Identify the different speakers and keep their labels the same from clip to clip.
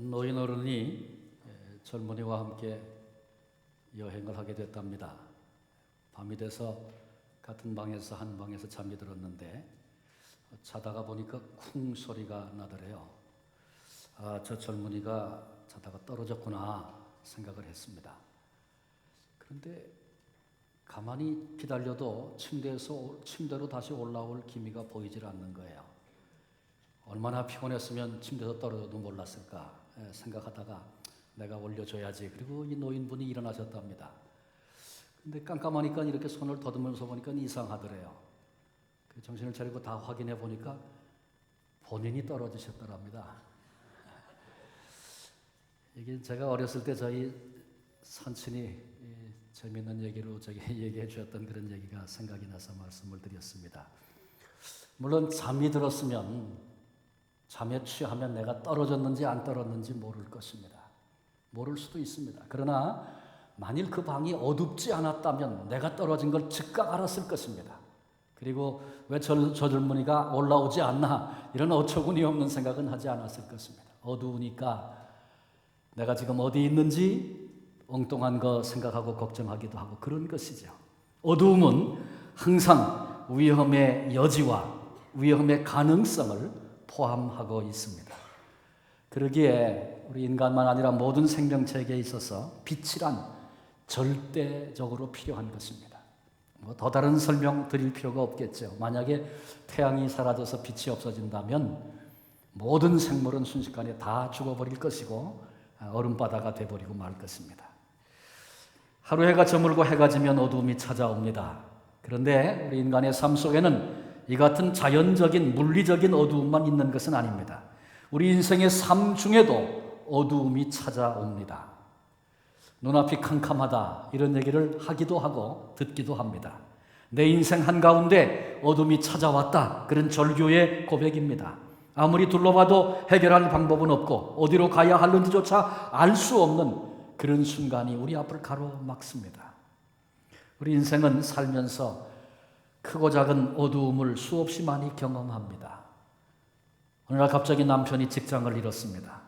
Speaker 1: 한 노인 어른이 젊은이와 함께 여행을 하게 됐답니다. 밤이 돼서 같은 방에서 한 방에서 잠이 들었는데 자다가 보니까 쿵 소리가 나더래요. 저 젊은이가 자다가 떨어졌구나 생각을 했습니다. 그런데 가만히 기다려도 침대로 다시 올라올 기미가 보이질 않는 거예요. 얼마나 피곤했으면 침대에서 떨어져도 몰랐을까 생각하다가 내가 올려줘야지. 그리고 이 노인분이 일어나셨답니다. 근데 깜깜하니까 이렇게 손을 더듬으면서 보니까 이상하더래요. 정신을 차리고 다 확인해 보니까 본인이 떨어지셨더랍니다. 이게 제가 어렸을 때 저희 산친이 재미있는 얘기로 얘기해 주셨던 그런 얘기가 생각이 나서 말씀을 드렸습니다. 물론 잠이 들었으면 잠에 취하면 내가 떨어졌는지 안 떨어졌는지 모를 것입니다. 모를 수도 있습니다. 그러나 만일 그 방이 어둡지 않았다면 내가 떨어진 걸 즉각 알았을 것입니다. 그리고 왜 저 젊은이가 올라오지 않나 이런 어처구니 없는 생각은 하지 않았을 것입니다. 어두우니까 내가 지금 어디 있는지 엉뚱한 거 생각하고 걱정하기도 하고 그런 것이죠. 어두움은 항상 위험의 여지와 위험의 가능성을 포함하고 있습니다. 그러기에 우리 인간만 아니라 모든 생명체에게 있어서 빛이란 절대적으로 필요한 것입니다. 더 다른 설명 드릴 필요가 없겠죠. 만약에 태양이 사라져서 빛이 없어진다면 모든 생물은 순식간에 다 죽어버릴 것이고 얼음바다가 돼버리고 말 것입니다. 하루 해가 저물고 해가 지면 어두움이 찾아옵니다. 그런데 우리 인간의 삶 속에는 이 같은 자연적인 물리적인 어두움만 있는 것은 아닙니다. 우리 인생의 삶 중에도 어두움이 찾아옵니다. 눈앞이 캄캄하다 이런 얘기를 하기도 하고 듣기도 합니다. 내 인생 한가운데 어둠이 찾아왔다 그런 절규의 고백입니다. 아무리 둘러봐도 해결할 방법은 없고 어디로 가야 하는지조차 알 수 없는 그런 순간이 우리 앞을 가로막습니다. 우리 인생은 살면서 크고 작은 어두움을 수없이 많이 경험합니다. 어느 날 갑자기 남편이 직장을 잃었습니다.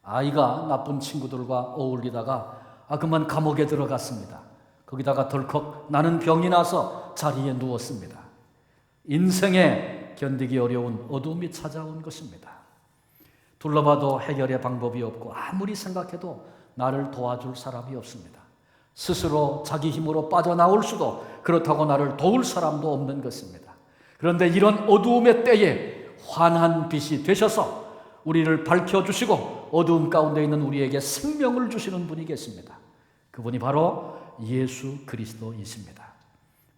Speaker 1: 아이가 나쁜 친구들과 어울리다가 그만 감옥에 들어갔습니다. 거기다가 덜컥 나는 병이 나서 자리에 누웠습니다. 인생에 견디기 어려운 어두움이 찾아온 것입니다. 둘러봐도 해결의 방법이 없고 아무리 생각해도 나를 도와줄 사람이 없습니다. 스스로 자기 힘으로 빠져나올 수도 그렇다고 나를 도울 사람도 없는 것입니다. 그런데 이런 어두움의 때에 환한 빛이 되셔서 우리를 밝혀주시고 어두움 가운데 있는 우리에게 생명을 주시는 분이 계십니다. 그분이 바로 예수 그리스도이십니다.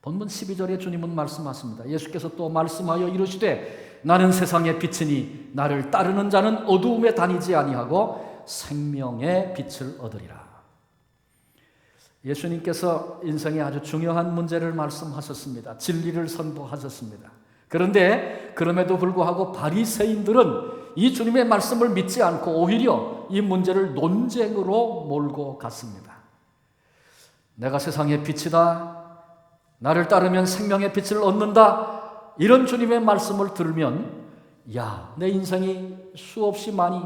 Speaker 1: 본문 12절에 주님은 말씀하십니다. 예수께서 또 말씀하여 이르시되 나는 세상의 빛이니 나를 따르는 자는 어두움에 다니지 아니하고 생명의 빛을 얻으리라. 예수님께서 인생의 아주 중요한 문제를 말씀하셨습니다. 진리를 선포하셨습니다. 그런데 그럼에도 불구하고 바리새인들은 이 주님의 말씀을 믿지 않고 오히려 이 문제를 논쟁으로 몰고 갔습니다. 내가 세상의 빛이다. 나를 따르면 생명의 빛을 얻는다. 이런 주님의 말씀을 들으면 내 인생이 수없이 많이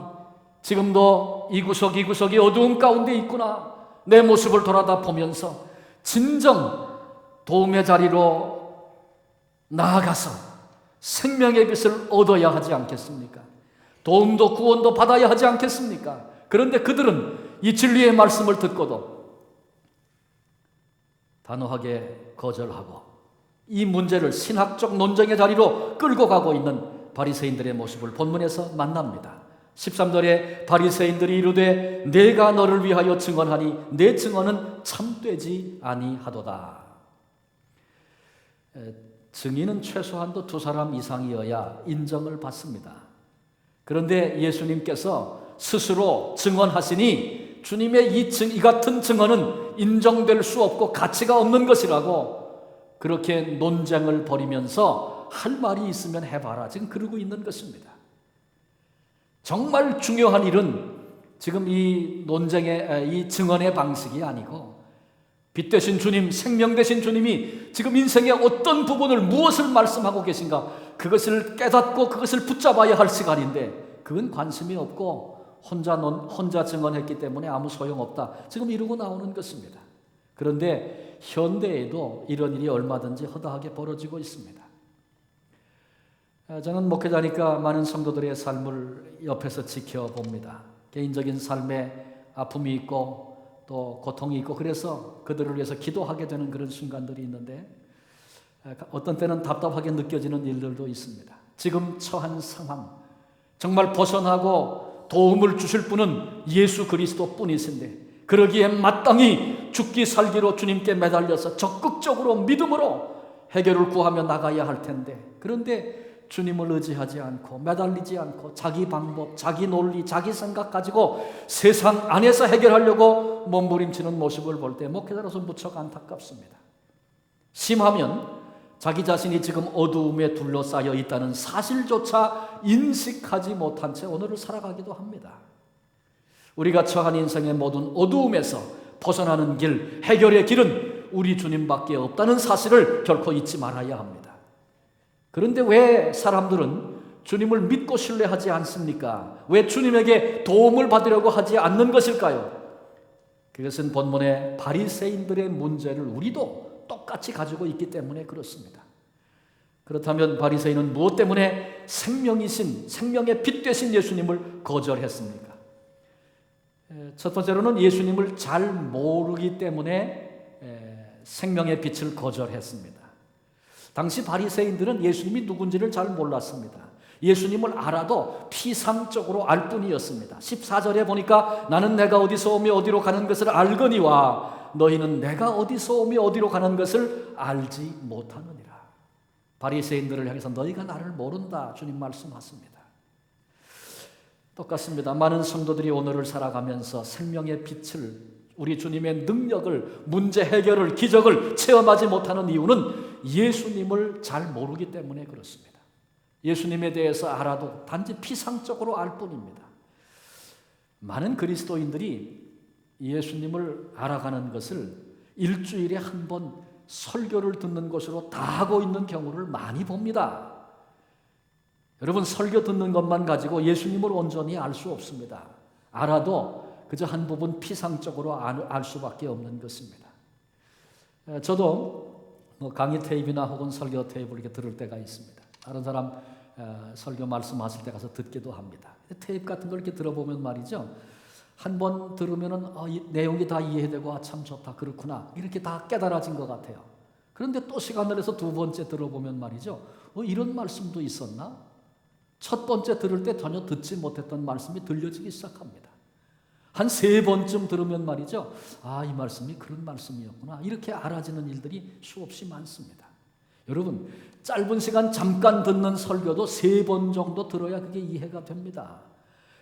Speaker 1: 지금도 이 구석이 어두움 가운데 있구나. 내 모습을 돌아다 보면서 진정 도움의 자리로 나아가서 생명의 빛을 얻어야 하지 않겠습니까? 도움도 구원도 받아야 하지 않겠습니까? 그런데 그들은 이 진리의 말씀을 듣고도 단호하게 거절하고 이 문제를 신학적 논쟁의 자리로 끌고 가고 있는 바리새인들의 모습을 본문에서 만납니다. 13절에 바리새인들이 이르되 내가 너를 위하여 증언하니 내 증언은 참되지 아니하도다. 증인은 최소한도 2사람 이상이어야 인정을 받습니다. 그런데 예수님께서 스스로 증언하시니 주님의 이 같은 증언은 인정될 수 없고 가치가 없는 것이라고 그렇게 논쟁을 벌이면서 할 말이 있으면 해봐라 지금 그러고 있는 것입니다. 정말 중요한 일은 지금 이 논쟁의 이 증언의 방식이 아니고 빛 되신 주님, 생명 되신 주님이 지금 인생의 어떤 부분을 무엇을 말씀하고 계신가 그것을 깨닫고 그것을 붙잡아야 할 시간인데 그건 관심이 없고 혼자 증언했기 때문에 아무 소용없다. 지금 이러고 나오는 것입니다. 그런데 현대에도 이런 일이 얼마든지 허다하게 벌어지고 있습니다. 저는 목회자니까 많은 성도들의 삶을 옆에서 지켜봅니다. 개인적인 삶에 아픔이 있고 또 고통이 있고 그래서 그들을 위해서 기도하게 되는 그런 순간들이 있는데 어떤 때는 답답하게 느껴지는 일들도 있습니다. 지금 처한 상황 정말 벗어나고 도움을 주실 분은 예수 그리스도 뿐이신데 그러기에 마땅히 죽기 살기로 주님께 매달려서 적극적으로 믿음으로 해결을 구하며 나가야 할 텐데 그런데 주님을 의지하지 않고 매달리지 않고 자기 방법, 자기 논리, 자기 생각 가지고 세상 안에서 해결하려고 몸부림치는 모습을 볼 때 목회자로서 무척 안타깝습니다. 심하면 자기 자신이 지금 어두움에 둘러싸여 있다는 사실조차 인식하지 못한 채 오늘을 살아가기도 합니다. 우리가 처한 인생의 모든 어두움에서 벗어나는 길, 해결의 길은 우리 주님밖에 없다는 사실을 결코 잊지 말아야 합니다. 그런데 왜 사람들은 주님을 믿고 신뢰하지 않습니까? 왜 주님에게 도움을 받으려고 하지 않는 것일까요? 그것은 본문의 바리새인들의 문제를 우리도 똑같이 가지고 있기 때문에 그렇습니다. 그렇다면 바리새인은 무엇 때문에 생명의 빛 되신 예수님을 거절했습니까? 첫 번째로는 예수님을 잘 모르기 때문에 생명의 빛을 거절했습니다. 당시 바리새인들은 예수님이 누군지를 잘 몰랐습니다. 예수님을 알아도 피상적으로 알 뿐이었습니다. 14절에 보니까 나는 내가 어디서 오며 어디로 가는 것을 알거니와 너희는 내가 어디서 오며 어디로 가는 것을 알지 못하느니라. 바리새인들을 향해서 너희가 나를 모른다 주님 말씀하십니다. 똑같습니다. 많은 성도들이 오늘을 살아가면서 생명의 빛을 우리 주님의 능력을, 문제 해결을, 기적을 체험하지 못하는 이유는 예수님을 잘 모르기 때문에 그렇습니다. 예수님에 대해서 알아도 단지 피상적으로 알 뿐입니다. 많은 그리스도인들이 예수님을 알아가는 것을 일주일에 한 번 설교를 듣는 것으로 다 하고 있는 경우를 많이 봅니다. 여러분, 설교 듣는 것만 가지고 예수님을 온전히 알 수 없습니다. 알아도 그저 한 부분 피상적으로 알 수밖에 없는 것입니다. 저도 강의 테이프나 혹은 설교 테이프를 이렇게 들을 때가 있습니다. 다른 사람 설교 말씀하실 때 가서 듣기도 합니다. 테이프 같은 걸 이렇게 들어보면 말이죠. 한 번 들으면은 내용이 다 이해되고 참 좋다 그렇구나 이렇게 다 깨달아진 것 같아요. 그런데 또 시간을 내서 두 번째 들어보면 말이죠. 이런 말씀도 있었나? 첫 번째 들을 때 전혀 듣지 못했던 말씀이 들려지기 시작합니다. 한 세 번쯤 들으면 말이죠. 이 말씀이 그런 말씀이었구나. 이렇게 알아지는 일들이 수없이 많습니다. 여러분, 짧은 시간 잠깐 듣는 설교도 세 번 정도 들어야 그게 이해가 됩니다.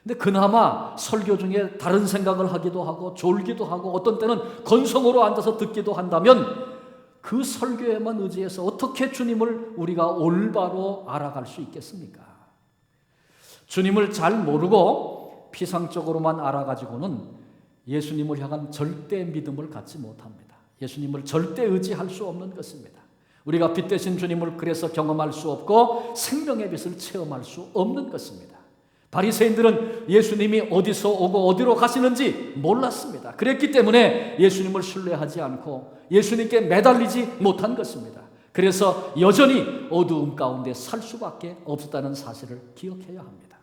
Speaker 1: 근데 그나마 설교 중에 다른 생각을 하기도 하고 졸기도 하고 어떤 때는 건성으로 앉아서 듣기도 한다면 그 설교에만 의지해서 어떻게 주님을 우리가 올바로 알아갈 수 있겠습니까? 주님을 잘 모르고 피상적으로만 알아가지고는 예수님을 향한 절대 믿음을 갖지 못합니다. 예수님을 절대 의지할 수 없는 것입니다. 우리가 빛 되신 주님을 그래서 경험할 수 없고 생명의 빛을 체험할 수 없는 것입니다. 바리새인들은 예수님이 어디서 오고 어디로 가시는지 몰랐습니다. 그랬기 때문에 예수님을 신뢰하지 않고 예수님께 매달리지 못한 것입니다. 그래서 여전히 어두움 가운데 살 수밖에 없었다는 사실을 기억해야 합니다.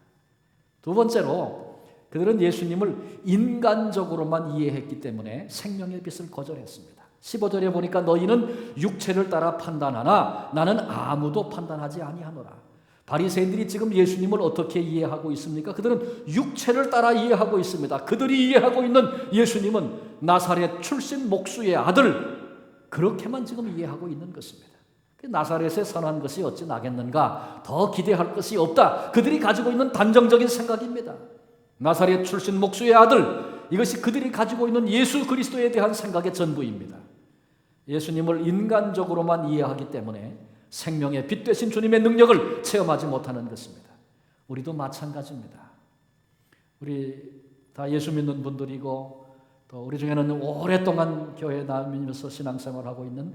Speaker 1: 두 번째로 그들은 예수님을 인간적으로만 이해했기 때문에 생명의 빛을 거절했습니다. 15절에 보니까 너희는 육체를 따라 판단하나 나는 아무도 판단하지 아니하노라. 바리새인들이 지금 예수님을 어떻게 이해하고 있습니까? 그들은 육체를 따라 이해하고 있습니다. 그들이 이해하고 있는 예수님은 나사렛 출신 목수의 아들, 그렇게만 지금 이해하고 있는 것입니다. 나사렛에 선한 것이 어찌 나겠는가? 더 기대할 것이 없다. 그들이 가지고 있는 단정적인 생각입니다. 나사렛 출신 목수의 아들, 이것이 그들이 가지고 있는 예수 그리스도에 대한 생각의 전부입니다. 예수님을 인간적으로만 이해하기 때문에 생명의 빛 되신 주님의 능력을 체험하지 못하는 것입니다. 우리도 마찬가지입니다. 우리 다 예수 믿는 분들이고 또 우리 중에는 오랫동안 교회에 다니면서 신앙생활하고 있는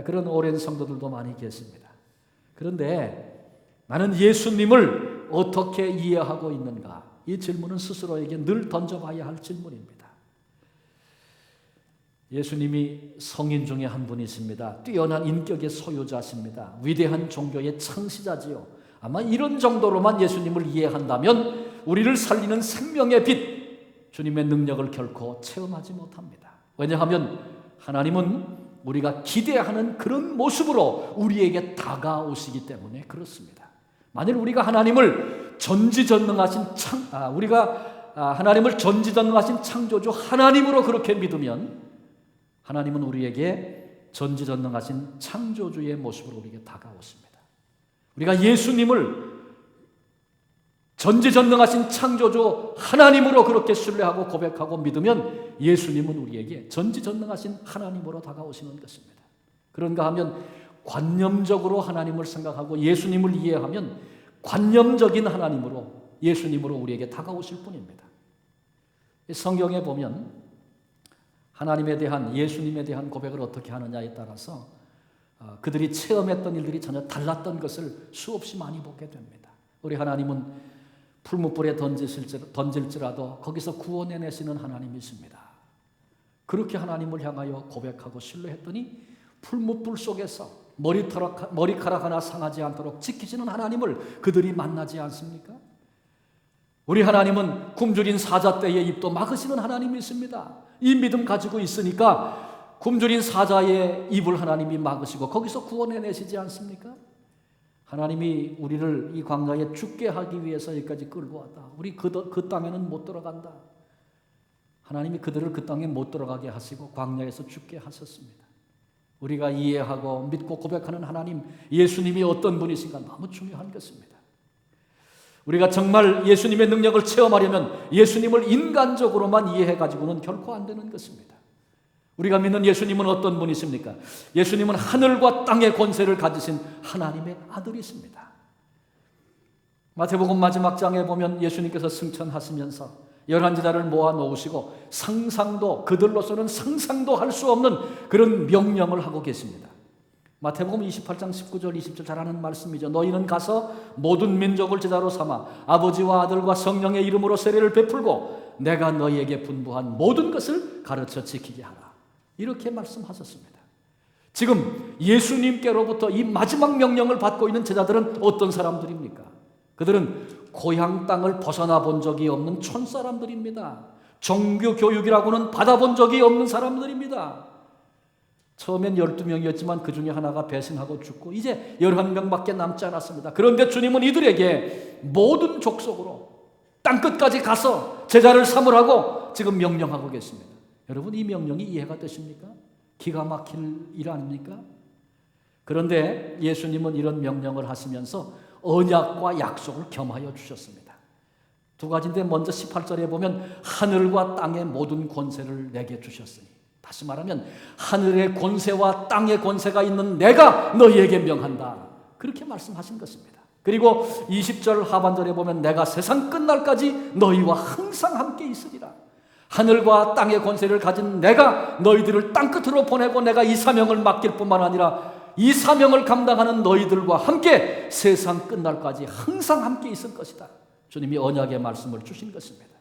Speaker 1: 그런 오랜 성도들도 많이 계십니다. 그런데 나는 예수님을 어떻게 이해하고 있는가? 이 질문은 스스로에게 늘 던져봐야 할 질문입니다. 예수님이 성인 중에 한 분이십니다. 뛰어난 인격의 소유자십니다. 위대한 종교의 창시자지요. 아마 이런 정도로만 예수님을 이해한다면 우리를 살리는 생명의 빛, 주님의 능력을 결코 체험하지 못합니다. 왜냐하면 하나님은 우리가 기대하는 그런 모습으로 우리에게 다가오시기 때문에 그렇습니다. 만일 우리가 하나님을 전지전능하신 하나님을 전지전능하신 창조주 하나님으로 그렇게 믿으면 하나님은 우리에게 전지전능하신 창조주의 모습으로 우리에게 다가오십니다. 우리가 예수님을 전지전능하신 창조주 하나님으로 그렇게 신뢰하고 고백하고 믿으면 예수님은 우리에게 전지전능하신 하나님으로 다가오시는 것입니다. 그런가 하면 관념적으로 하나님을 생각하고 예수님을 이해하면 관념적인 하나님으로 예수님으로 우리에게 다가오실 뿐입니다. 성경에 보면 하나님에 대한 예수님에 대한 고백을 어떻게 하느냐에 따라서 그들이 체험했던 일들이 전혀 달랐던 것을 수없이 많이 보게 됩니다. 우리 하나님은 풀무불에 던질지라도 거기서 구원해내시는 하나님이십니다. 그렇게 하나님을 향하여 고백하고 신뢰했더니 풀무불 속에서 머리카락 하나 상하지 않도록 지키시는 하나님을 그들이 만나지 않습니까? 우리 하나님은 굶주린 사자 때의 입도 막으시는 하나님이십니다. 이 믿음 가지고 있으니까 굶주린 사자의 입을 하나님이 막으시고 거기서 구원해내시지 않습니까? 하나님이 우리를 이 광야에 죽게 하기 위해서 여기까지 끌고 왔다. 우리 그 땅에는 못 들어간다. 하나님이 그들을 그 땅에 못 들어가게 하시고 광야에서 죽게 하셨습니다. 우리가 이해하고 믿고 고백하는 하나님, 예수님이 어떤 분이신가 너무 중요한 것입니다. 우리가 정말 예수님의 능력을 체험하려면 예수님을 인간적으로만 이해해가지고는 결코 안 되는 것입니다. 우리가 믿는 예수님은 어떤 분이십니까? 예수님은 하늘과 땅의 권세를 가지신 하나님의 아들이십니다. 마태복음 마지막 장에 보면 예수님께서 승천하시면서 11제자를 모아 놓으시고 그들로서는 상상도 할 수 없는 그런 명령을 하고 계십니다. 마태복음 28장 19절 20절 잘 아는 말씀이죠. 너희는 가서 모든 민족을 제자로 삼아 아버지와 아들과 성령의 이름으로 세례를 베풀고 내가 너희에게 분부한 모든 것을 가르쳐 지키게 하라. 이렇게 말씀하셨습니다. 지금 예수님께로부터 이 마지막 명령을 받고 있는 제자들은 어떤 사람들입니까? 그들은 고향 땅을 벗어나 본 적이 없는 촌사람들입니다. 종교 교육이라고는 받아본 적이 없는 사람들입니다. 처음엔 12명이었지만 그 중에 하나가 배신하고 죽고 이제 11명밖에 남지 않았습니다. 그런데 주님은 이들에게 모든 족속으로 땅끝까지 가서 제자를 삼으라고 지금 명령하고 계십니다. 여러분, 이 명령이 이해가 되십니까? 기가 막힐 일 아닙니까? 그런데 예수님은 이런 명령을 하시면서 언약과 약속을 겸하여 주셨습니다. 두 가지인데 먼저 18절에 보면 하늘과 땅의 모든 권세를 내게 주셨으니, 다시 말하면 하늘의 권세와 땅의 권세가 있는 내가 너희에게 명한다. 그렇게 말씀하신 것입니다. 그리고 20절 하반절에 보면 내가 세상 끝날까지 너희와 항상 함께 있으리라. 하늘과 땅의 권세를 가진 내가 너희들을 땅끝으로 보내고 내가 이 사명을 맡길 뿐만 아니라 이 사명을 감당하는 너희들과 함께 세상 끝날까지 항상 함께 있을 것이다. 주님이 언약의 말씀을 주신 것입니다.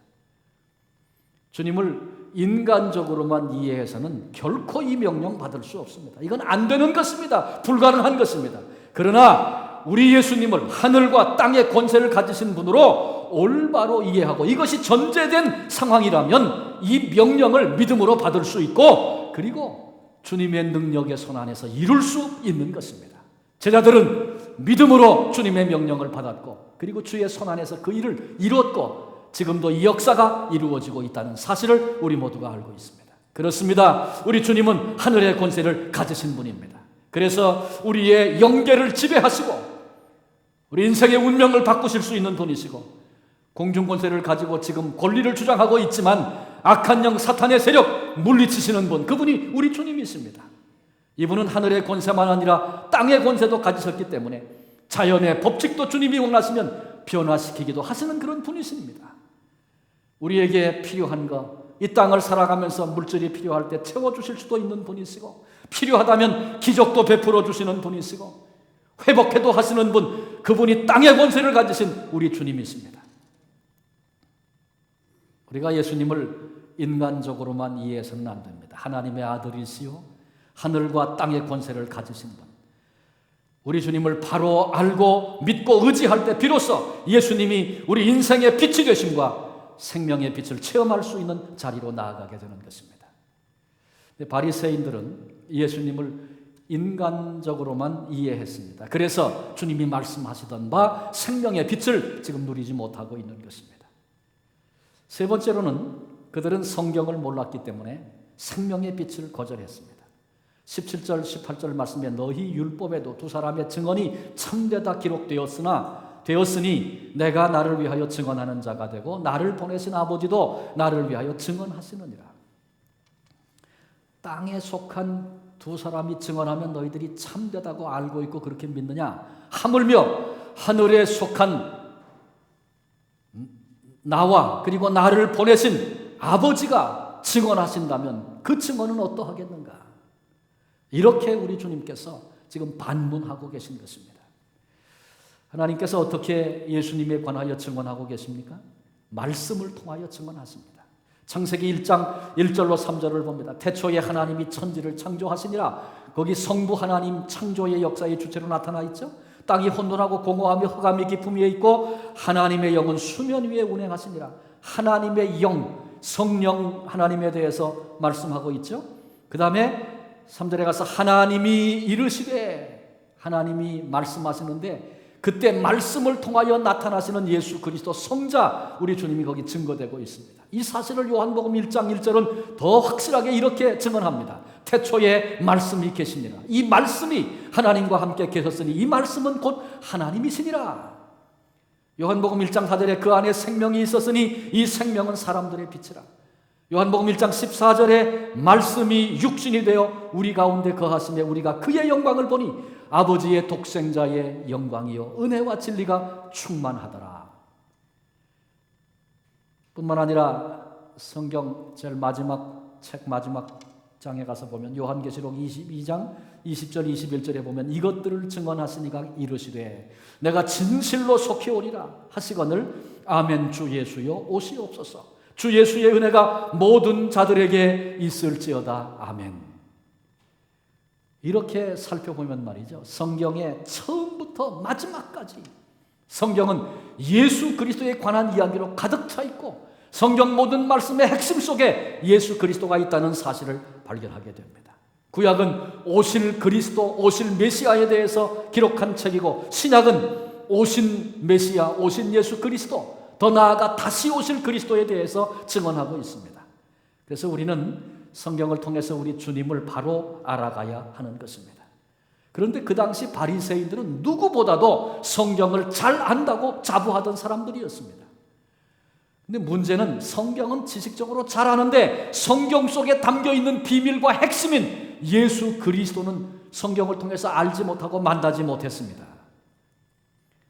Speaker 1: 주님을 인간적으로만 이해해서는 결코 이 명령 받을 수 없습니다. 이건 안 되는 것입니다. 불가능한 것입니다. 그러나 우리 예수님을 하늘과 땅의 권세를 가지신 분으로 올바로 이해하고 이것이 전제된 상황이라면 이 명령을 믿음으로 받을 수 있고, 그리고 주님의 능력의 손 안에서 이룰 수 있는 것입니다. 제자들은 믿음으로 주님의 명령을 받았고 그리고 주의 손 안에서 그 일을 이뤘고 지금도 이 역사가 이루어지고 있다는 사실을 우리 모두가 알고 있습니다. 그렇습니다. 우리 주님은 하늘의 권세를 가지신 분입니다. 그래서 우리의 영계를 지배하시고 우리 인생의 운명을 바꾸실 수 있는 분이시고 공중권세를 가지고 지금 권리를 주장하고 있지만 악한 영 사탄의 세력 물리치시는 분, 그분이 우리 주님이십니다. 이분은 하늘의 권세만 아니라 땅의 권세도 가지셨기 때문에 자연의 법칙도 주님이 원하시면 변화시키기도 하시는 그런 분이십니다. 우리에게 필요한 것, 이 땅을 살아가면서 물질이 필요할 때 채워주실 수도 있는 분이시고 필요하다면 기적도 베풀어 주시는 분이시고 회복해도 하시는 분, 그분이 땅의 권세를 가지신 우리 주님이십니다. 우리가 예수님을 인간적으로만 이해해서는 안 됩니다. 하나님의 아들이시요 하늘과 땅의 권세를 가지신 분, 우리 주님을 바로 알고 믿고 의지할 때 비로소 예수님이 우리 인생의 빛이 되심과 생명의 빛을 체험할 수 있는 자리로 나아가게 되는 것입니다. 바리새인들은 예수님을 인간적으로만 이해했습니다. 그래서 주님이 말씀하시던 바 생명의 빛을 지금 누리지 못하고 있는 것입니다. 세 번째로는 그들은 성경을 몰랐기 때문에 생명의 빛을 거절했습니다. 17절 18절 말씀에 너희 율법에도 두 사람의 증언이 참되다 되었으니 내가 나를 위하여 증언하는 자가 되고 나를 보내신 아버지도 나를 위하여 증언하시느니라. 땅에 속한 두 사람이 증언하면 너희들이 참되다고 알고 있고 그렇게 믿느냐? 하물며 하늘에 속한 나와 그리고 나를 보내신 아버지가 증언하신다면 그 증언은 어떠하겠는가? 이렇게 우리 주님께서 지금 반문하고 계신 것입니다. 하나님께서 어떻게 예수님에 관하여 증언하고 계십니까? 말씀을 통하여 증언하십니다. 창세기 1장 1절로 3절을 봅니다. 태초에 하나님이 천지를 창조하시니라. 거기 성부 하나님 창조의 역사의 주체로 나타나 있죠. 땅이 혼돈하고 공허하며 흑암이 깊음 위에 있고 하나님의 영은 수면 위에 운행하시니라. 하나님의 영, 성령 하나님에 대해서 말씀하고 있죠. 그 다음에 3절에 가서 하나님이 이르시되, 하나님이 말씀하시는데 그때 말씀을 통하여 나타나시는 예수 그리스도 성자 우리 주님이 거기 증거되고 있습니다. 이 사실을 요한복음 1장 1절은 더 확실하게 이렇게 증언합니다. 태초에 말씀이 계시니라. 이 말씀이 하나님과 함께 계셨으니 이 말씀은 곧 하나님이시니라. 요한복음 1장 4절에 그 안에 생명이 있었으니 이 생명은 사람들의 빛이라. 요한복음 1장 14절에 말씀이 육신이 되어 우리 가운데 거하시며 우리가 그의 영광을 보니 아버지의 독생자의 영광이요 은혜와 진리가 충만하더라. 뿐만 아니라 성경 제일 마지막 장에 가서 보면 요한계시록 22장 20절 21절에 보면 이것들을 증언하시니가 이르시되 내가 진실로 속히 오리라 하시거늘 아멘. 주 예수여 오시옵소서. 주 예수의 은혜가 모든 자들에게 있을지어다. 아멘. 이렇게 살펴보면 말이죠, 성경의 처음부터 마지막까지 성경은 예수 그리스도에 관한 이야기로 가득 차 있고 성경 모든 말씀의 핵심 속에 예수 그리스도가 있다는 사실을 발견하게 됩니다. 구약은 오실 그리스도, 오실 메시아에 대해서 기록한 책이고 신약은 오신 메시아, 오신 예수 그리스도, 더 나아가 다시 오실 그리스도에 대해서 증언하고 있습니다. 그래서 우리는 성경을 통해서 우리 주님을 바로 알아가야 하는 것입니다. 그런데 그 당시 바리새인들은 누구보다도 성경을 잘 안다고 자부하던 사람들이었습니다. 근데 문제는 성경은 지식적으로 잘 아는데 성경 속에 담겨있는 비밀과 핵심인 예수 그리스도는 성경을 통해서 알지 못하고 만나지 못했습니다.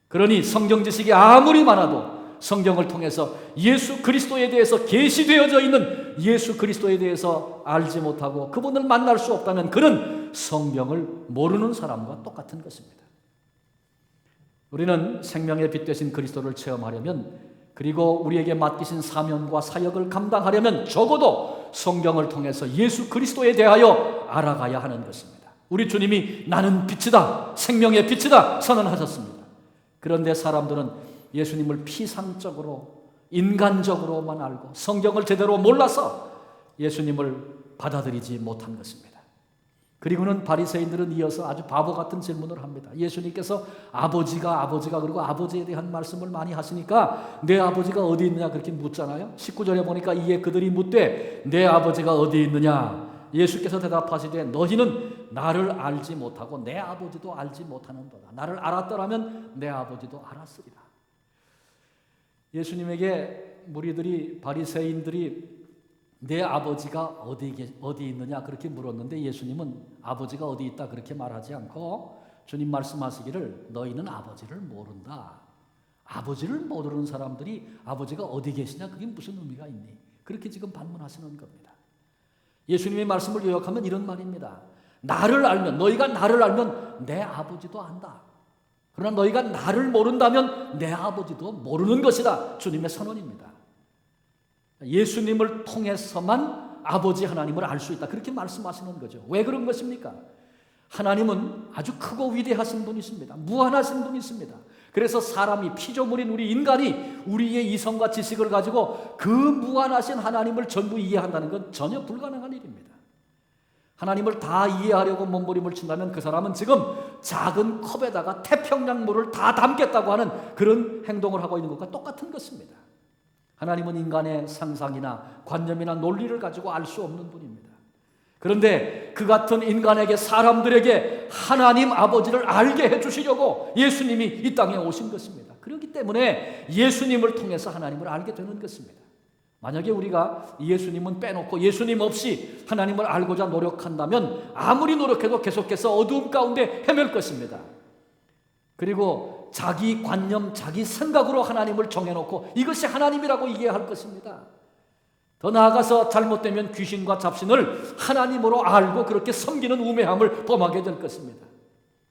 Speaker 1: 그러니 성경 지식이 아무리 많아도 성경을 통해서 예수 그리스도에 대해서 계시되어져 있는 예수 그리스도에 대해서 알지 못하고 그분을 만날 수 없다면 그는 성경을 모르는 사람과 똑같은 것입니다. 우리는 생명의 빛 되신 그리스도를 체험하려면, 그리고 우리에게 맡기신 사명과 사역을 감당하려면 적어도 성경을 통해서 예수 그리스도에 대하여 알아가야 하는 것입니다. 우리 주님이 나는 빛이다, 생명의 빛이다 선언하셨습니다. 그런데 사람들은 예수님을 피상적으로 인간적으로만 알고 성경을 제대로 몰라서 예수님을 받아들이지 못한 것입니다. 그리고는 바리새인들은 이어서 아주 바보 같은 질문을 합니다. 예수님께서 아버지가 그리고 아버지에 대한 말씀을 많이 하시니까 내 아버지가 어디 있느냐 그렇게 묻잖아요. 19절에 보니까 이에 그들이 묻되 내 아버지가 어디 있느냐. 예수께서 대답하시되 너희는 나를 알지 못하고 내 아버지도 알지 못하는도다. 나를 알았더라면 내 아버지도 알았으리라. 예수님에게 무리들이, 바리새인들이 내 아버지가 어디 있느냐 그렇게 물었는데 예수님은 아버지가 어디 있다 그렇게 말하지 않고 주님 말씀하시기를 너희는 아버지를 모른다. 아버지를 모르는 사람들이 아버지가 어디 계시냐 그게 무슨 의미가 있니? 그렇게 지금 반문하시는 겁니다. 예수님의 말씀을 요약하면 이런 말입니다. 너희가 나를 알면 내 아버지도 안다. 그러나 너희가 나를 모른다면 내 아버지도 모르는 것이다. 주님의 선언입니다. 예수님을 통해서만 아버지 하나님을 알 수 있다. 그렇게 말씀하시는 거죠. 왜 그런 것입니까? 하나님은 아주 크고 위대하신 분이십니다. 무한하신 분이십니다. 그래서 사람이 피조물인 우리 인간이 우리의 이성과 지식을 가지고 그 무한하신 하나님을 전부 이해한다는 건 전혀 불가능한 일입니다. 하나님을 다 이해하려고 몸부림을 친다면 그 사람은 지금 작은 컵에다가 태평양 물을 다 담겠다고 하는 그런 행동을 하고 있는 것과 똑같은 것입니다. 하나님은 인간의 상상이나 관념이나 논리를 가지고 알 수 없는 분입니다. 그런데 그 같은 인간에게, 사람들에게 하나님 아버지를 알게 해주시려고 예수님이 이 땅에 오신 것입니다. 그렇기 때문에 예수님을 통해서 하나님을 알게 되는 것입니다. 만약에 우리가 예수님은 빼놓고 예수님 없이 하나님을 알고자 노력한다면 아무리 노력해도 계속해서 어두움 가운데 헤맬 것입니다. 그리고 자기 관념, 자기 생각으로 하나님을 정해놓고 이것이 하나님이라고 이해할 것입니다. 더 나아가서 잘못되면 귀신과 잡신을 하나님으로 알고 그렇게 섬기는 우매함을 범하게 될 것입니다.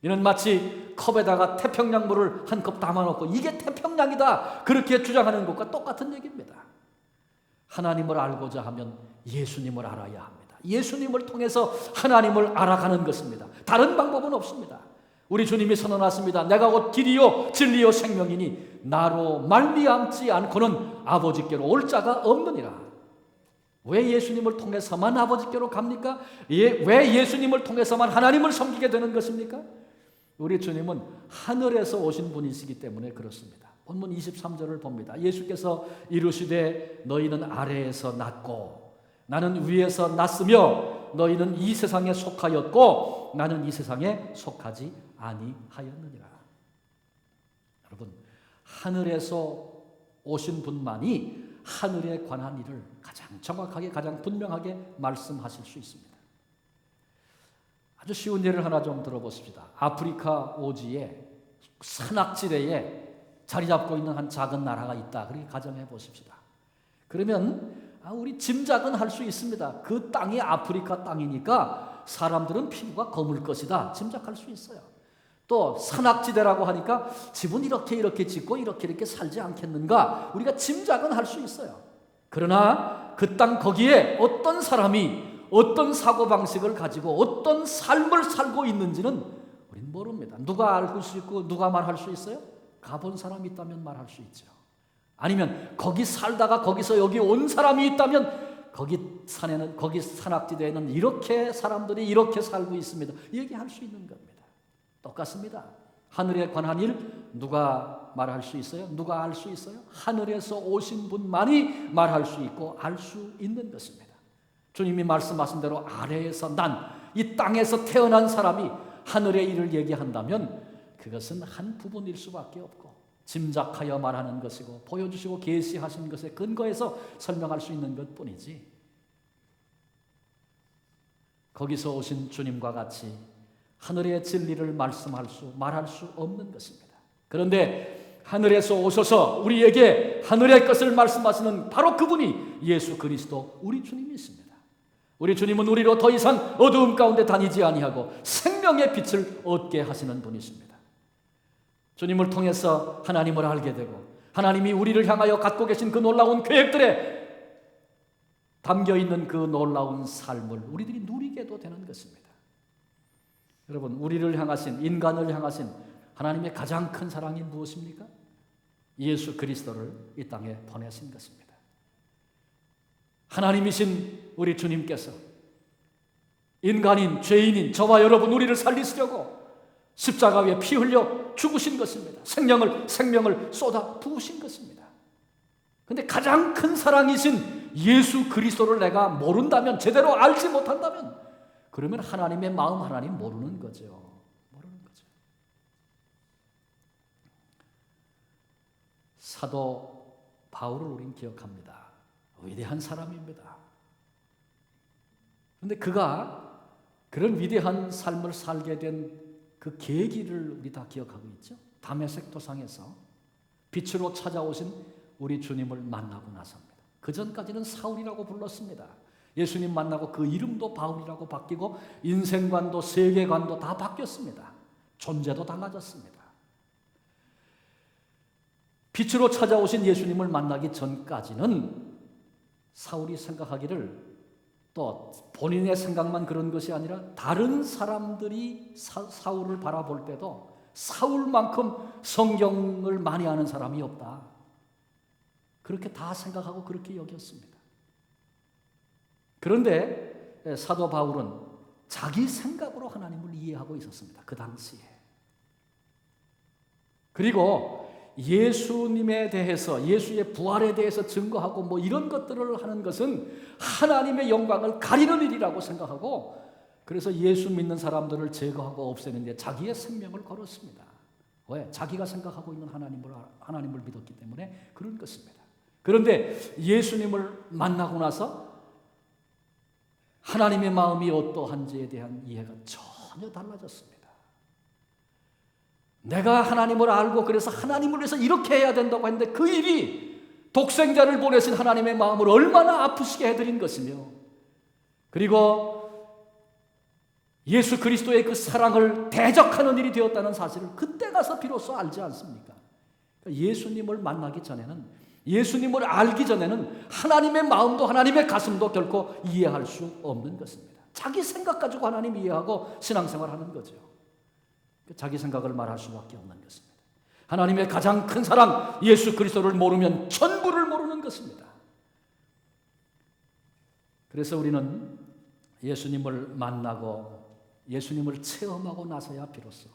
Speaker 1: 이는 마치 컵에다가 태평양 물을 한 컵 담아놓고 이게 태평양이다 그렇게 주장하는 것과 똑같은 얘기입니다. 하나님을 알고자 하면 예수님을 알아야 합니다. 예수님을 통해서 하나님을 알아가는 것입니다. 다른 방법은 없습니다. 우리 주님이 선언하십니다. 내가 곧 길이요 진리요 생명이니 나로 말미암지 않고는 아버지께로 올 자가 없느니라. 왜 예수님을 통해서만 아버지께로 갑니까? 왜 예수님을 통해서만 하나님을 섬기게 되는 것입니까? 우리 주님은 하늘에서 오신 분이시기 때문에 그렇습니다. 본문 23절을 봅니다. 예수께서 이르시되 너희는 아래에서 났고 나는 위에서 났으며 너희는 이 세상에 속하였고 나는 이 세상에 속하지 아니하였느니라. 여러분, 하늘에서 오신 분만이 하늘에 관한 일을 가장 정확하게, 가장 분명하게 말씀하실 수 있습니다. 아주 쉬운 예를 하나 좀 들어보십시다. 아프리카 오지에 산악지대에 자리 잡고 있는 한 작은 나라가 있다. 그렇게 가정해 보십시다. 그러면 우리 짐작은 할 수 있습니다. 그 땅이 아프리카 땅이니까 사람들은 피부가 검을 것이다. 짐작할 수 있어요. 또 산악지대라고 하니까 집은 이렇게 짓고 이렇게 살지 않겠는가 우리가 짐작은 할 수 있어요. 그러나 그 땅 거기에 어떤 사람이 어떤 사고방식을 가지고 어떤 삶을 살고 있는지는 우리는 모릅니다. 누가 알 수 있고 누가 말할 수 있어요? 가본 사람이 있다면 말할 수 있죠. 아니면 거기 살다가 거기서 여기 온 사람이 있다면 거기 산에는, 거기 산악지대에는 이렇게 사람들이 이렇게 살고 있습니다. 얘기할 수 있는 겁니다. 똑같습니다. 하늘에 관한 일 누가 말할 수 있어요? 누가 알 수 있어요? 하늘에서 오신 분만이 말할 수 있고 알 수 있는 것입니다. 주님이 말씀하신 대로 아래에서 난, 이 땅에서 태어난 사람이 하늘의 일을 얘기한다면 그것은 한 부분일 수밖에 없고 짐작하여 말하는 것이고 보여주시고 계시하신 것에 근거해서 설명할 수 있는 것뿐이지 거기서 오신 주님과 같이 하늘의 진리를 말할 수 없는 것입니다. 그런데 하늘에서 오셔서 우리에게 하늘의 것을 말씀하시는 바로 그분이 예수 그리스도 우리 주님이십니다. 우리 주님은 우리로 더 이상 어두움 가운데 다니지 아니하고 생명의 빛을 얻게 하시는 분이십니다. 주님을 통해서 하나님을 알게 되고 하나님이 우리를 향하여 갖고 계신 그 놀라운 계획들에 담겨있는 그 놀라운 삶을 우리들이 누리게도 되는 것입니다. 여러분, 우리를 향하신, 인간을 향하신 하나님의 가장 큰 사랑이 무엇입니까? 예수 그리스도를 이 땅에 보내신 것입니다. 하나님이신 우리 주님께서 인간인, 죄인인 저와 여러분 우리를 살리시려고 십자가 위에 피 흘려 죽으신 것입니다. 생명을 쏟아 부으신 것입니다. 그런데 가장 큰 사랑이신 예수 그리스도를 내가 모른다면, 제대로 알지 못한다면 그러면 하나님의 마음, 하나님 모르는 거죠. 사도 바울을 우린 기억합니다. 위대한 사람입니다. 그런데 그가 그런 위대한 삶을 살게 된 그 계기를 우리 다 기억하고 있죠. 다메섹 도상에서 빛으로 찾아오신 우리 주님을 만나고 나서입니다. 그 전까지는 사울이라고 불렀습니다. 예수님 만나고 그 이름도 바울이라고 바뀌고 인생관도 세계관도 다 바뀌었습니다. 존재도 달라졌습니다. 빛으로 찾아오신 예수님을 만나기 전까지는 사울이 생각하기를 또 본인의 생각만 그런 것이 아니라 다른 사람들이 사울을 바라볼 때도 사울만큼 성경을 많이 아는 사람이 없다. 그렇게 다 생각하고 그렇게 여겼습니다. 그런데 사도 바울은 자기 생각으로 하나님을 이해하고 있었습니다. 그 당시에. 그리고 예수님에 대해서, 예수의 부활에 대해서 증거하고 뭐 이런 것들을 하는 것은 하나님의 영광을 가리는 일이라고 생각하고, 그래서 예수 믿는 사람들을 제거하고 없애는 데 자기의 생명을 걸었습니다. 왜? 자기가 생각하고 있는 하나님을 믿었기 때문에 그런 것입니다. 그런데 예수님을 만나고 나서 하나님의 마음이 어떠한지에 대한 이해가 전혀 달라졌습니다. 내가 하나님을 알고 그래서 하나님을 위해서 이렇게 해야 된다고 했는데 그 일이 독생자를 보내신 하나님의 마음을 얼마나 아프시게 해드린 것이며, 그리고 예수 그리스도의 그 사랑을 대적하는 일이 되었다는 사실을 그때 가서 비로소 알지 않습니까? 예수님을 만나기 전에는, 예수님을 알기 전에는 하나님의 마음도 하나님의 가슴도 결코 이해할 수 없는 것입니다. 자기 생각 가지고 하나님 이해하고 신앙생활하는 거죠. 자기 생각을 말할 수밖에 없는 것입니다. 하나님의 가장 큰 사랑 예수 그리스도를 모르면 전부를 모르는 것입니다. 그래서 우리는 예수님을 만나고 예수님을 체험하고 나서야 비로소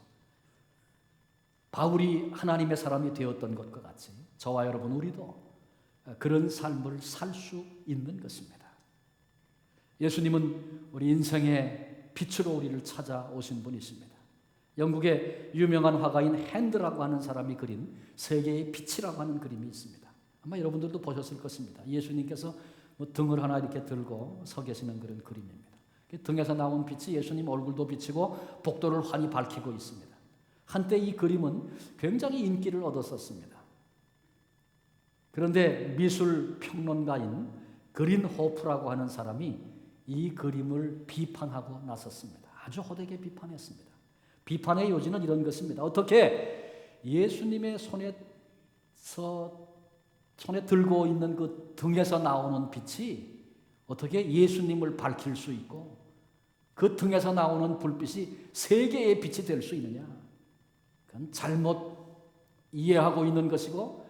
Speaker 1: 바울이 하나님의 사람이 되었던 것과 같이 저와 여러분 우리도 그런 삶을 살 수 있는 것입니다. 예수님은 우리 인생의 빛으로 우리를 찾아오신 분이십니다. 영국의 유명한 화가인 핸드라고 하는 사람이 그린 세계의 빛이라고 하는 그림이 있습니다. 아마 여러분들도 보셨을 것입니다. 예수님께서 뭐 등을 하나 이렇게 들고 서 계시는 그런 그림입니다. 등에서 나온 빛이 예수님 얼굴도 비치고 복도를 환히 밝히고 있습니다. 한때 이 그림은 굉장히 인기를 얻었었습니다. 그런데 미술 평론가인 그린호프라고 하는 사람이 이 그림을 비판하고 나섰습니다. 아주 호되게 비판했습니다. 비판의 요지는 이런 것입니다. 어떻게 예수님의 손에 들고 있는 그 등에서 나오는 빛이 어떻게 예수님을 밝힐 수 있고 그 등에서 나오는 불빛이 세계의 빛이 될 수 있느냐? 그건 잘못 이해하고 있는 것이고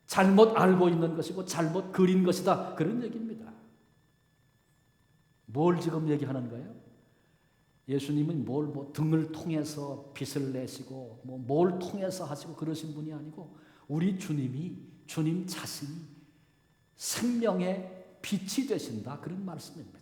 Speaker 1: 잘못 알고 있는 것이고 잘못 그린 것이다. 그런 얘기입니다. 뭘 지금 얘기하는 거예요? 예수님은 등을 통해서 빛을 내시고 뭘 통해서 하시고 그러신 분이 아니고 우리 주님 자신이 생명의 빛이 되신다. 그런 말씀입니다.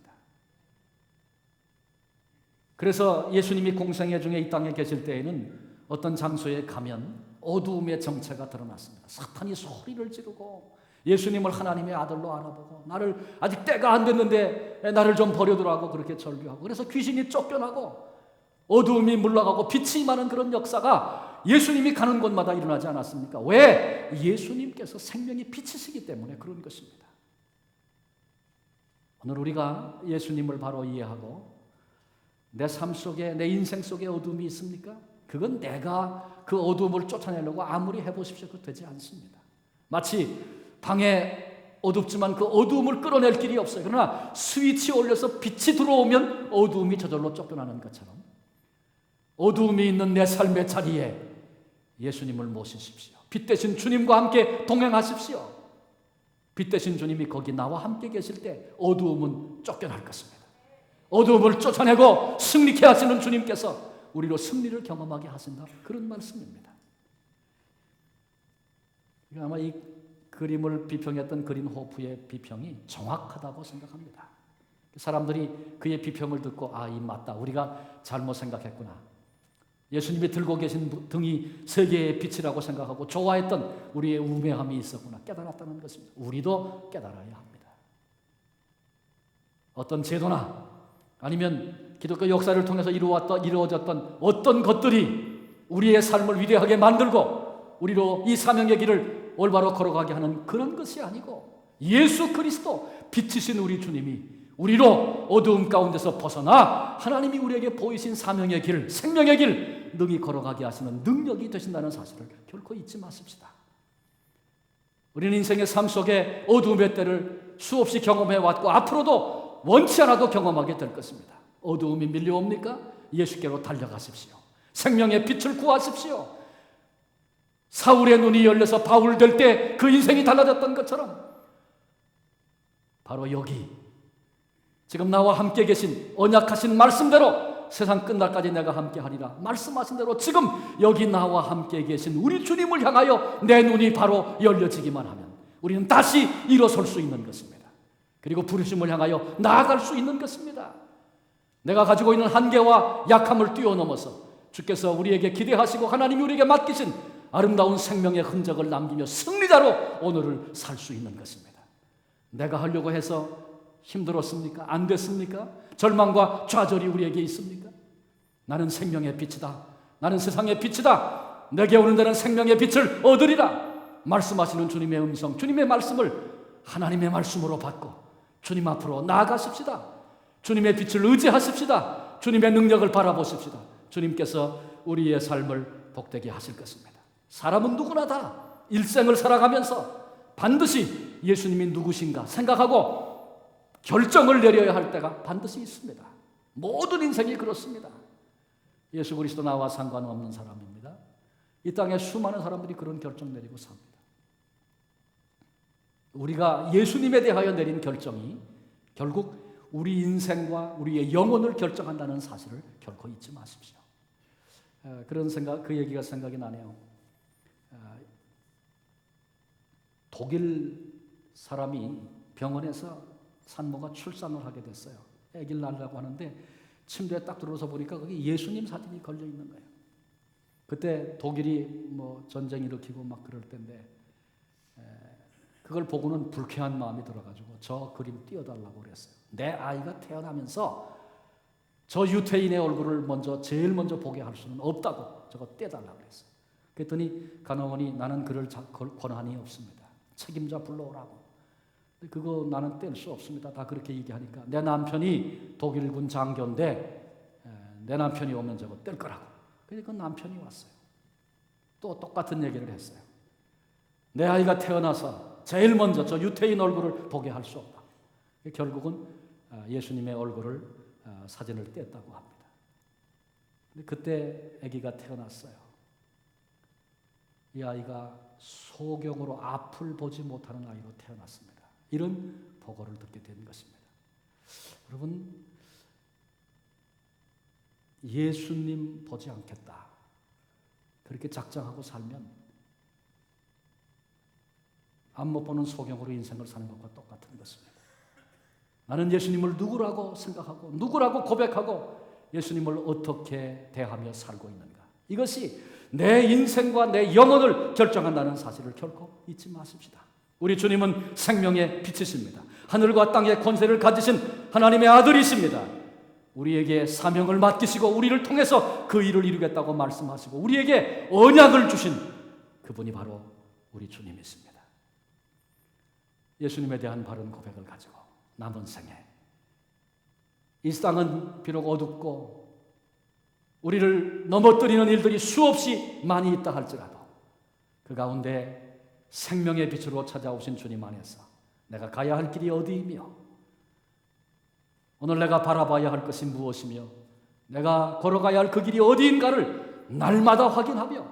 Speaker 1: 그래서 예수님이 공생애 중에 이 땅에 계실 때에는 어떤 장소에 가면 어두움의 정체가 드러났습니다. 사탄이 소리를 지르고 예수님을 하나님의 아들로 알아보고 나를 아직 때가 안 됐는데 나를 좀 버려두라고 그렇게 절규하고, 그래서 귀신이 쫓겨나고 어두움이 물러가고 빛이 임하는 그런 역사가 예수님이 가는 곳마다 일어나지 않았습니까? 왜? 예수님께서 생명이 빛이시기 때문에 그런 것입니다. 오늘 우리가 예수님을 바로 이해하고 내 삶 속에, 내 인생 속에 어두움이 있습니까? 그건 내가 그 어두움을 쫓아내려고 아무리 해보십시오. 그거 되지 않습니다. 마치 방에 어둡지만 그 어두움을 끌어낼 길이 없어요. 그러나 스위치 올려서 빛이 들어오면 어두움이 저절로 쫓겨나는 것처럼 어두움이 있는 내 삶의 자리에 예수님을 모시십시오. 빛 대신 주님과 함께 동행하십시오. 빛 대신 주님이 거기 나와 함께 계실 때 어두움은 쫓겨날 것입니다. 어두움을 쫓아내고 승리케 하시는 주님께서 우리로 승리를 경험하게 하신다. 그런 말씀입니다. 아마 이 그림을 비평했던 그린호프의 비평이 정확하다고 생각합니다. 사람들이 그의 비평을 듣고 이 맞다. 우리가 잘못 생각했구나. 예수님이 들고 계신 등이 세계의 빛이라고 생각하고 좋아했던 우리의 우매함이 있었구나. 깨달았다는 것입니다. 우리도 깨달아야 합니다. 어떤 제도나 아니면 기독교 역사를 통해서 이루어졌던 어떤 것들이 우리의 삶을 위대하게 만들고 우리로 이 사명의 길을 올바로 걸어가게 하는 그런 것이 아니고 예수 그리스도 빛이신 우리 주님이 우리로 어두움 가운데서 벗어나 하나님이 우리에게 보이신 사명의 길, 생명의 길 능히 걸어가게 하시는 능력이 되신다는 사실을 결코 잊지 마십시다. 우리는 인생의 삶 속에 어두움의 때를 수없이 경험해 왔고 앞으로도 원치 않아도 경험하게 될 것입니다. 어두움이 밀려옵니까? 예수께로 달려가십시오. 생명의 빛을 구하십시오. 사울의 눈이 열려서 바울 될 때 그 인생이 달라졌던 것처럼 바로 여기 지금 나와 함께 계신 언약하신 말씀대로 세상 끝날까지 내가 함께하리라 말씀하신 대로 지금 여기 나와 함께 계신 우리 주님을 향하여 내 눈이 바로 열려지기만 하면 우리는 다시 일어설 수 있는 것입니다. 그리고 부르심을 향하여 나아갈 수 있는 것입니다. 내가 가지고 있는 한계와 약함을 뛰어넘어서 주께서 우리에게 기대하시고 하나님이 우리에게 맡기신 아름다운 생명의 흔적을 남기며 승리자로 오늘을 살 수 있는 것입니다. 내가 하려고 해서 힘들었습니까? 안 됐습니까? 절망과 좌절이 우리에게 있습니까? 나는 생명의 빛이다. 나는 세상의 빛이다. 내게 오는 데는 생명의 빛을 얻으리라 말씀하시는 주님의 음성, 주님의 말씀을 하나님의 말씀으로 받고 주님 앞으로 나아가십시다. 주님의 빛을 의지하십시다. 주님의 능력을 바라보십시다. 주님께서 우리의 삶을 복되게 하실 것입니다. 사람은 누구나 다 일생을 살아가면서 반드시 예수님이 누구신가 생각하고 결정을 내려야 할 때가 반드시 있습니다. 모든 인생이 그렇습니다. 예수 그리스도 나와 상관없는 사람입니다. 이 땅에 수많은 사람들이 그런 결정 내리고 삽니다. 우리가 예수님에 대하여 내린 결정이 결국 우리 인생과 우리의 영혼을 결정한다는 사실을 결코 잊지 마십시오. 그런 생각, 그 얘기가 생각이 나네요. 독일 사람이 병원에서 산모가 출산을 하게 됐어요. 아기를 낳으려고 하는데 침대에 딱 들어서 보니까 거기 예수님 사진이 걸려 있는 거예요. 그때 독일이 뭐 전쟁 일으키고 막 그럴 때인데 그걸 보고는 불쾌한 마음이 들어가지고 저 그림 띄워달라고 그랬어요. 내 아이가 태어나면서 저 유태인의 얼굴을 제일 먼저 보게 할 수는 없다고 저거 떼달라고 그랬어요. 그랬더니 간호원이 나는 그럴 권한이 없습니다. 책임자 불러오라고. 그거 나는 뗄 수 없습니다. 다 그렇게 얘기하니까 내 남편이 독일군 장교인데 내 남편이 오면 저거 뗄 거라고. 그래서 그 남편이 왔어요. 또 똑같은 얘기를 했어요. 내 아이가 태어나서 제일 먼저 저 유태인 얼굴을 보게 할 수 없다. 결국은 예수님의 얼굴을 사진을 뗐다고 합니다. 근데 그때 아기가 태어났어요. 이 아이가 소경으로 앞을 보지 못하는 아이로 태어났습니다. 이런 보고를 듣게 된 것입니다. 여러분, 예수님 보지 않겠다. 그렇게 작정하고 살면 앞 못 보는 소경으로 인생을 사는 것과 똑같은 것입니다. 나는 예수님을 누구라고 생각하고 누구라고 고백하고 예수님을 어떻게 대하며 살고 있는가. 이것이 내 인생과 내 영혼을 결정한다는 사실을 결코 잊지 마십시다. 우리 주님은 생명의 빛이십니다. 하늘과 땅의 권세를 가지신 하나님의 아들이십니다. 우리에게 사명을 맡기시고 우리를 통해서 그 일을 이루겠다고 말씀하시고 우리에게 언약을 주신 그분이 바로 우리 주님이십니다. 예수님에 대한 바른 고백을 가지고 남은 생에 이 땅은 비록 어둡고 우리를 넘어뜨리는 일들이 수없이 많이 있다 할지라도 그 가운데 생명의 빛으로 찾아오신 주님 안에서 내가 가야 할 길이 어디이며 오늘 내가 바라봐야 할 것이 무엇이며 내가 걸어가야 할 그 길이 어디인가를 날마다 확인하며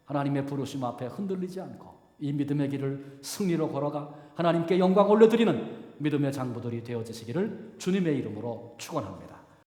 Speaker 1: 하나님의 부르심 앞에 흔들리지 않고 이 믿음의 길을 승리로 걸어가 하나님께 영광 올려드리는 믿음의 장부들이 되어지시기를 주님의 이름으로 축원합니다.